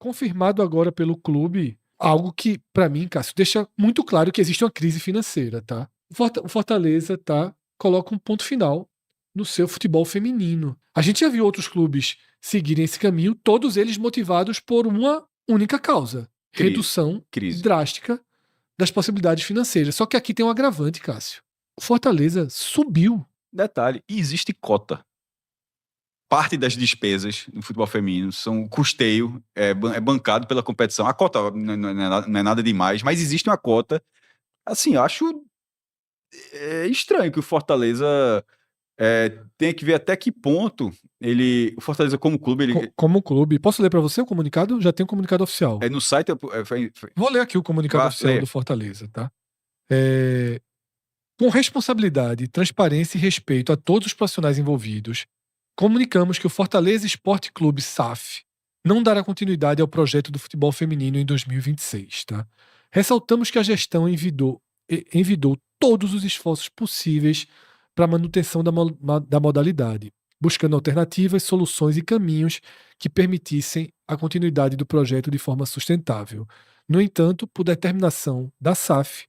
confirmado agora pelo clube, algo que, para mim, Cássio, deixa muito claro que existe uma crise financeira, tá? O Fortaleza, tá, coloca um ponto final no seu futebol feminino. A gente já viu outros clubes seguirem esse caminho, todos eles motivados por uma única causa: redução Crise. drástica das possibilidades financeiras. Só que aqui tem um agravante, Cássio. O Fortaleza subiu. Detalhe, e existe cota. Parte das despesas do futebol feminino são custeio, é bancado pela competição. A cota não é nada demais, mas existe uma cota. Assim, eu acho estranho que o Fortaleza tenha que ver até que ponto o Fortaleza como clube, Como clube. Posso ler para você o comunicado? Já tem um comunicado oficial. no site... Vou ler aqui o comunicado oficial do Fortaleza, tá? Com responsabilidade, transparência e respeito a todos os profissionais envolvidos, comunicamos que o Fortaleza Esporte Clube SAF não dará continuidade ao projeto do futebol feminino em 2026. Tá? Ressaltamos que a gestão envidou todos os esforços possíveis para a manutenção da modalidade, buscando alternativas, soluções e caminhos que permitissem a continuidade do projeto de forma sustentável. No entanto, por determinação da SAF,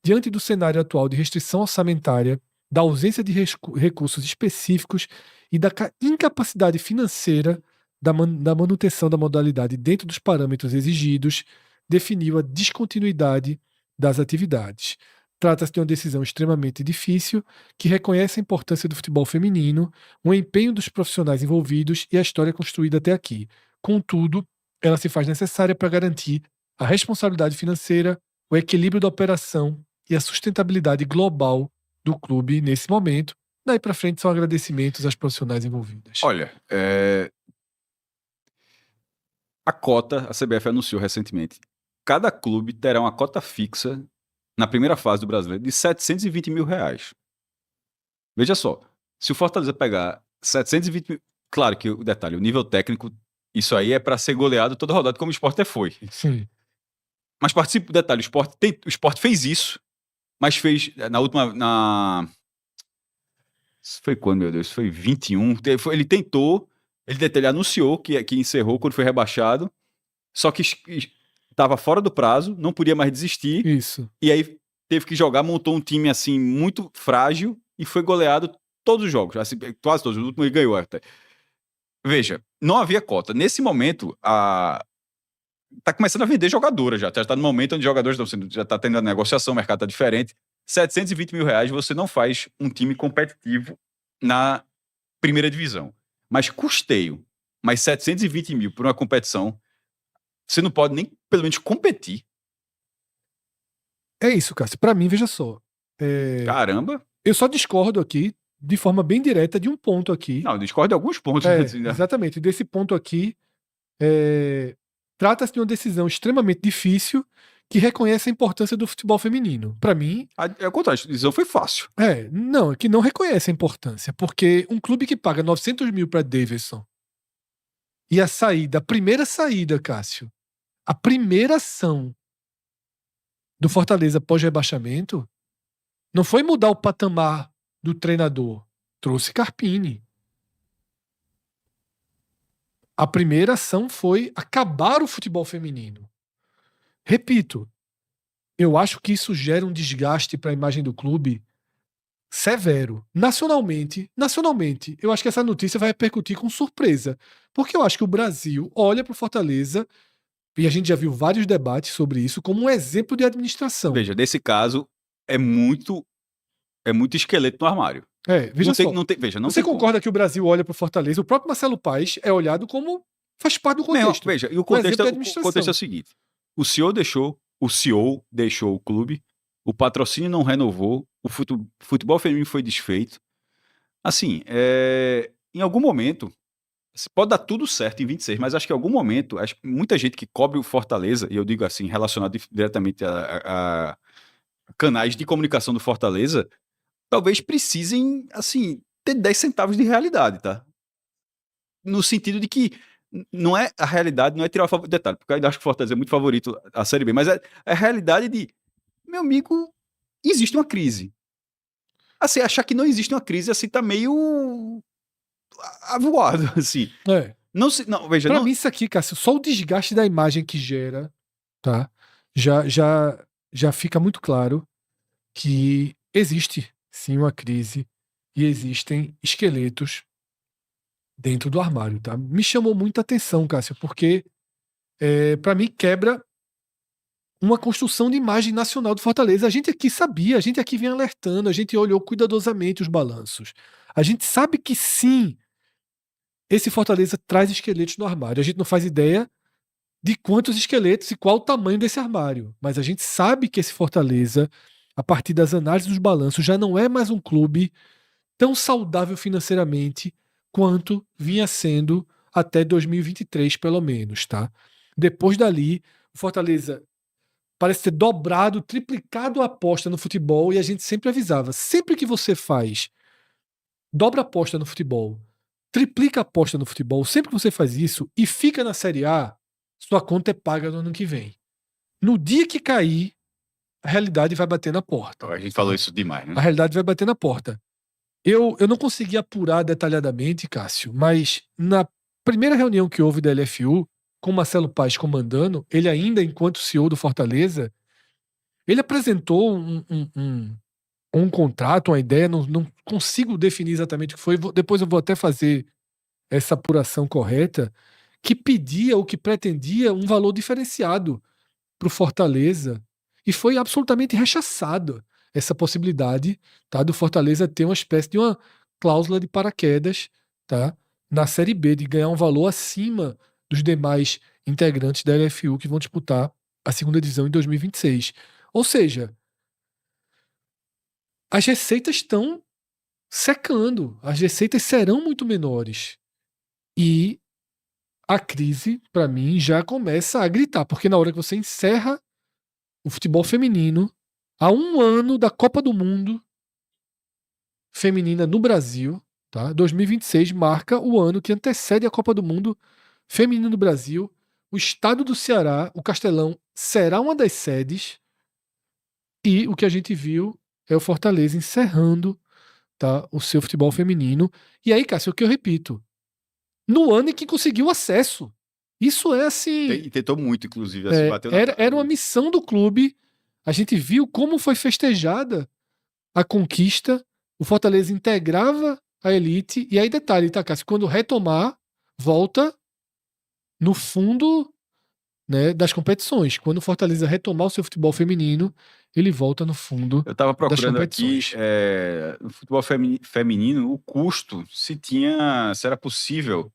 diante do cenário atual de restrição orçamentária, da ausência de recursos específicos e da incapacidade financeira da manutenção da modalidade dentro dos parâmetros exigidos, definiu a descontinuidade das atividades. Trata-se de uma decisão extremamente difícil que reconhece a importância do futebol feminino, o empenho dos profissionais envolvidos e a história construída até aqui. Contudo, ela se faz necessária para garantir a responsabilidade financeira, o equilíbrio da operação e a sustentabilidade global do clube nesse momento. Daí para frente são agradecimentos às profissionais envolvidas. Olha, a cota, a CBF anunciou recentemente, cada clube terá uma cota fixa na primeira fase do Brasileiro de R$720 mil. Veja só, se o Fortaleza pegar 720 mil... Claro que o detalhe, o nível técnico, isso aí é para ser goleado toda rodada, como o Sport foi. Sim. Mas participa do detalhe, o Sport fez isso, mas fez na última... Isso foi quando, meu Deus? Foi 21. Ele tentou, ele anunciou que encerrou quando foi rebaixado, só que estava fora do prazo, não podia mais desistir. Isso. E aí teve que jogar, montou um time assim muito frágil e foi goleado todos os jogos, assim, quase todos. O último ele ganhou até. Veja, não havia cota. Nesse momento, tá começando a vender jogadora já. Já tá no momento onde jogadores já tá tendo a negociação, o mercado tá diferente. R$720 mil você não faz um time competitivo na primeira divisão. Mas custeio, mais 720 mil por uma competição, você não pode nem, pelo menos, competir. É isso, Cássio. Para mim, veja só. Caramba. Eu só discordo aqui, de forma bem direta, de um ponto aqui. Não, eu discordo de alguns pontos. Assim, né? Exatamente. Desse ponto aqui, trata-se de uma decisão extremamente difícil que reconhece a importância do futebol feminino. Para mim... É o contrário, a decisão foi fácil. Não, é que não reconhece a importância, porque um clube que paga 900 mil para Davidson e a primeira saída, Cássio, a primeira ação do Fortaleza pós-rebaixamento não foi mudar o patamar do treinador, trouxe Carpini. A primeira ação foi acabar o futebol feminino. Repito, eu acho que isso gera um desgaste para a imagem do clube severo. Nacionalmente, eu acho que essa notícia vai repercutir com surpresa, porque eu acho que o Brasil olha para o Fortaleza, e a gente já viu vários debates sobre isso, como um exemplo de administração. Veja, nesse caso, é muito esqueleto no armário. Veja só. Você concorda que o Brasil olha para o Fortaleza? O próprio Marcelo Paes é olhado como faz parte do contexto. Não, veja, e o contexto é o seguinte: o CEO deixou o clube, o patrocínio não renovou, o futebol feminino foi desfeito. Assim, em algum momento, pode dar tudo certo em 26, mas acho que em algum momento, muita gente que cobre o Fortaleza, e eu digo assim, relacionado diretamente a canais de comunicação do Fortaleza, talvez precisem, assim, ter 10 centavos de realidade, tá? No sentido de que não é a realidade, não é tirar o favor... Detalhe, porque eu ainda acho que o Fortaleza é muito favorito à Série B, mas é a realidade de, meu amigo, existe uma crise. Assim, achar que não existe uma crise, assim, tá meio avoado, assim. Não, veja, Pra não. mim, isso aqui, Cássio, só o desgaste da imagem que gera, tá? Já fica muito claro que existe sim uma crise e existem esqueletos dentro do armário, tá? Me chamou muita atenção, Cássio, porque para mim quebra uma construção de imagem nacional do Fortaleza. A gente aqui sabia, a gente aqui vem alertando, a gente olhou cuidadosamente os balanços. A gente sabe que sim, esse Fortaleza traz esqueletos no armário. A gente não faz ideia de quantos esqueletos e qual o tamanho desse armário. Mas a gente sabe que esse Fortaleza, a partir das análises dos balanços, já não é mais um clube tão saudável financeiramente quanto vinha sendo até 2023, pelo menos, tá? Depois dali, o Fortaleza parece ter dobrado, triplicado a aposta no futebol e a gente sempre avisava, sempre que você faz, dobra a aposta no futebol, triplica a aposta no futebol, sempre que você faz isso e fica na Série A, sua conta é paga no ano que vem. No dia que cair, a realidade vai bater na porta. A gente falou isso demais, né? A realidade vai bater na porta. Eu não consegui apurar detalhadamente, Cássio, mas na primeira reunião que houve da LFU, com Marcelo Paes comandando, ele ainda enquanto CEO do Fortaleza, ele apresentou um contrato, uma ideia, não consigo definir exatamente o que foi, depois eu vou até fazer essa apuração correta, que pedia ou que pretendia um valor diferenciado para o Fortaleza e foi absolutamente rechaçado essa possibilidade, tá, do Fortaleza ter uma espécie de uma cláusula de paraquedas, tá, na Série B, de ganhar um valor acima dos demais integrantes da LFU que vão disputar a segunda divisão em 2026. Ou seja, as receitas estão secando, as receitas serão muito menores. E a crise, para mim, já começa a gritar, porque na hora que você encerra o futebol feminino, há um ano da Copa do Mundo feminina no Brasil, tá? 2026 marca o ano que antecede a Copa do Mundo feminina no Brasil. O estado do Ceará, o Castelão, será uma das sedes e o que a gente viu é o Fortaleza encerrando, tá, o seu futebol feminino. E aí, Cássio, o que eu repito, no ano em que conseguiu acesso. Isso é assim. E tentou muito, inclusive, assim, bateu na Era uma missão do clube. A gente viu como foi festejada a conquista. O Fortaleza integrava a elite. E aí, detalhe, tá, Cássio? Quando retomar, volta no fundo, né, das competições. Quando o Fortaleza retomar o seu futebol feminino, ele volta no fundo Eu estava das procurando aqui, competições. no futebol feminino, o custo, se era possível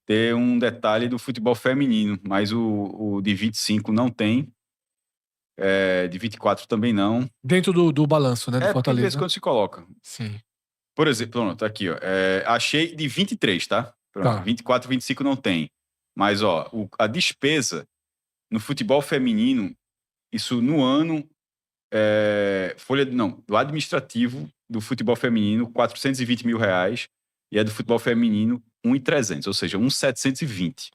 ter um detalhe do futebol feminino, mas o de 25 não tem, de 24 também não. Dentro do balanço, né, do Porque de vez em Fortaleza. quando se coloca. Sim. Por exemplo, pronto, tá aqui, ó. Achei de 23, tá? Pronto, Tá. 24, 25 não tem. Mas, ó, a despesa no futebol feminino, isso no ano, do administrativo do futebol feminino, 420 mil reais, e do futebol feminino, 1.300, ou seja, 1.720.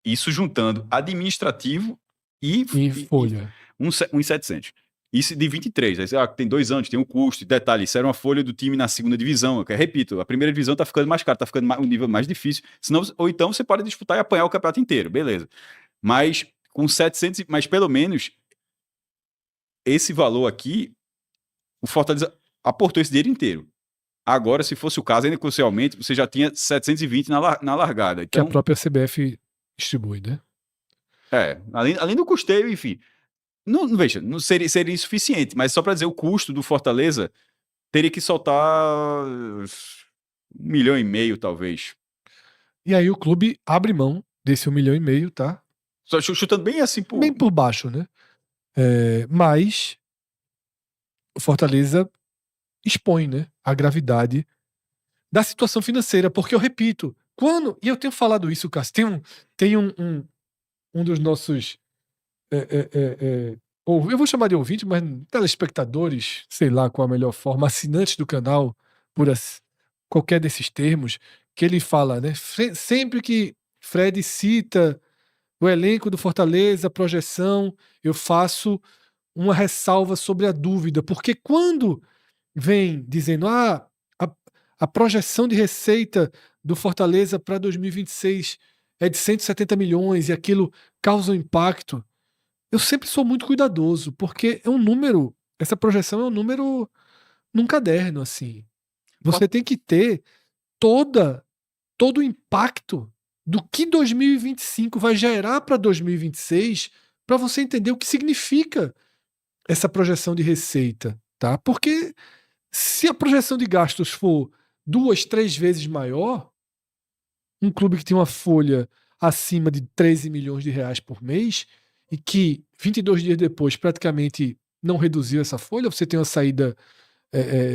Isso juntando administrativo e folha. 1.700. Isso de 23. Aí tem 2 anos, tem um custo. Detalhe, isso era uma folha do time na segunda divisão. Repito, a primeira divisão tá ficando mais cara, tá ficando um nível mais difícil. Ou então você pode disputar e apanhar o campeonato inteiro, beleza. Mas com 700, mas pelo menos esse valor aqui, o Fortaleza aportou esse dinheiro inteiro. Agora, se fosse o caso, ainda com o seu aumento, você já tinha 720 na largada. Então, que a própria CBF distribui, né? Além do custeio, enfim. Veja, não seria insuficiente, mas só para dizer, o custo do Fortaleza teria que soltar 1,5 milhão, talvez. E aí o clube abre mão desse 1,5 milhão, tá? Só chutando bem assim bem por baixo, né? Mas o Fortaleza expõe, né, a gravidade da situação financeira, porque eu repito, e eu tenho falado isso, Cássio, tem um dos nossos eu vou chamar de ouvinte, mas telespectadores, sei lá qual a melhor forma, assinantes do canal, qualquer desses termos, que ele fala, né? Sempre que Fred cita o elenco do Fortaleza, a projeção, eu faço uma ressalva sobre a dúvida, porque quando vem dizendo a projeção de receita do Fortaleza para 2026 é de 170 milhões e aquilo causa um impacto. Eu sempre sou muito cuidadoso, porque é um número, essa projeção é um número num caderno, assim. Você tem que ter todo o impacto do que 2025 vai gerar para 2026 para você entender o que significa essa projeção de receita, tá? Porque se a projeção de gastos for 2, 3 vezes maior, um clube que tem uma folha acima de 13 milhões de reais por mês e que 22 dias depois praticamente não reduziu essa folha, você tem uma saída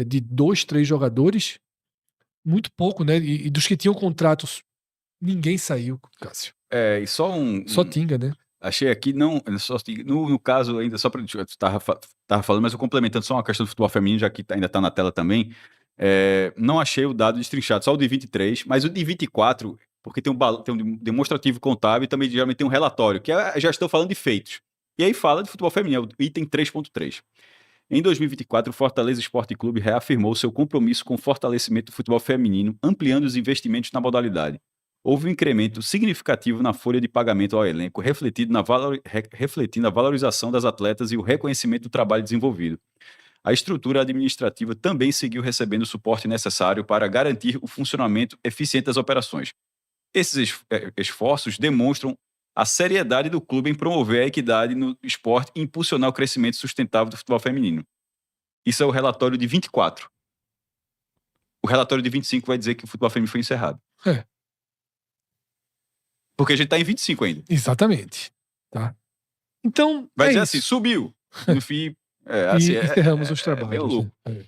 de 2, 3 jogadores, muito pouco, né? E dos que tinham contratos, ninguém saiu, Cássio. E só Só Tinga, né? Achei aqui, não, só no caso ainda, só para eu tava falando, mas eu complementando só uma questão do futebol feminino, já que ainda está na tela também, não achei o dado destrinchado, só o de 23, mas o de 24, porque tem um demonstrativo contábil e também geralmente tem um relatório, que já estou falando de feitos. E aí fala de futebol feminino, o item 3.3. Em 2024, o Fortaleza Esporte Clube reafirmou seu compromisso com o fortalecimento do futebol feminino, ampliando os investimentos na modalidade. Houve um incremento significativo na folha de pagamento ao elenco, refletindo a valorização das atletas e o reconhecimento do trabalho desenvolvido. A estrutura administrativa também seguiu recebendo o suporte necessário para garantir o funcionamento eficiente das operações. Esses esforços demonstram a seriedade do clube em promover a equidade no esporte e impulsionar o crescimento sustentável do futebol feminino. Isso é o relatório de 24. O relatório de 25 vai dizer que o futebol feminino foi encerrado. Porque a gente tá em 25 ainda. Exatamente. Tá? Então, vai dizer assim, subiu. No fim, assim, e encerramos os trabalhos. É meio louco. Né?